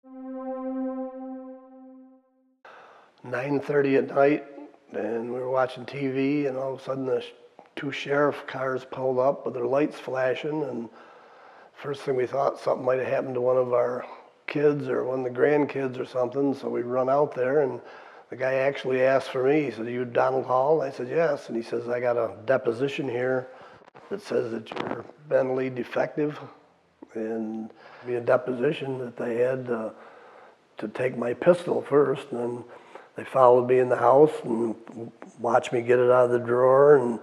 9:30 at night, and we were watching TV, and all of a sudden the two sheriff cars pulled up with their lights flashing, and first thing we thought, something might have happened to one of our kids or one of the grandkids or something, so we run out there, and the guy actually asked for me. He said, "Are you Donald Hall?" And I said, "Yes." And he says, "I got a deposition here that says that you're mentally defective," and be a deposition that they had to take my pistol first, and then they followed me in the house and watched me get it out of the drawer and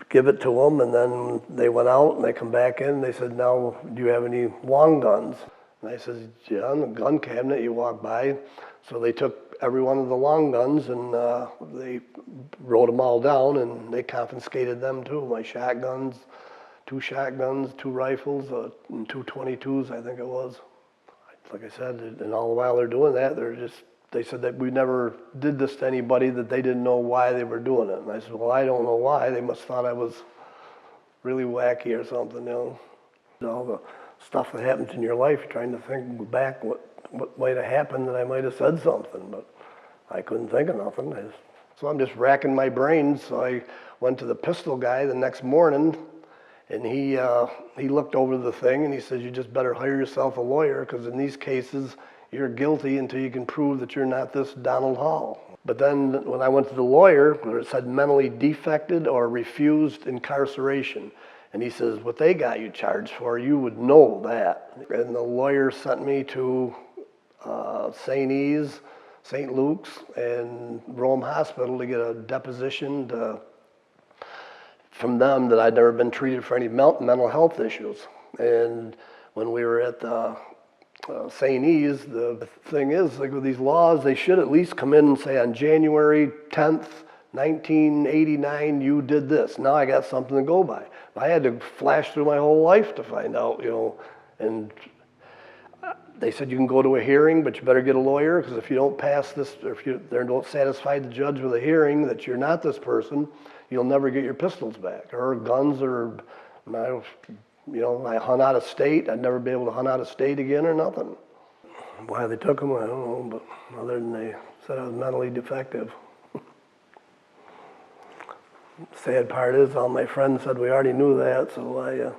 give it to them, and then they went out and they come back in and they said, "Now, do you have any long guns?" And I said, "Yeah, in the gun cabinet you walk by." So they took every one of the long guns and they wrote them all down, and they confiscated them too. My shotguns, two rifles, and two 22s, I think it was. Like I said, and all the while they're doing that, they said that we never did this to anybody, that they didn't know why they were doing it. And I said, "Well, I don't know why. They must have thought I was really wacky or something, you know." All the stuff that happens in your life, you're trying to think back what might have happened, that I might have said something, but I couldn't think of nothing. So I'm just racking my brains. So I went to the pistol guy the next morning, and he looked over the thing and he says, "You just better hire yourself a lawyer, because in these cases, you're guilty until you can prove that you're not this Donald Hall." But then when I went to the lawyer, it said mentally defected or refused incarceration. And he says, "What they got you charged for, you would know that." And the lawyer sent me to St. Luke's, and Rome Hospital to get a deposition from them that I'd never been treated for any mental health issues. And when we were at the St. E's, the thing is, like with these laws, they should at least come in and say, "On January 10th, 1989, you did this." Now I got something to go by. I had to flash through my whole life to find out, you know. And they said, "You can go to a hearing, but you better get a lawyer, because if you don't pass this, or if they don't satisfy the judge with a hearing that you're not this person, you'll never get your pistols back, or guns, or, I hunt out of state. I'd never be able to hunt out of state again or nothing." Why they took them, I don't know, but other than they said I was mentally defective. Sad part is, all my friends said we already knew that, so I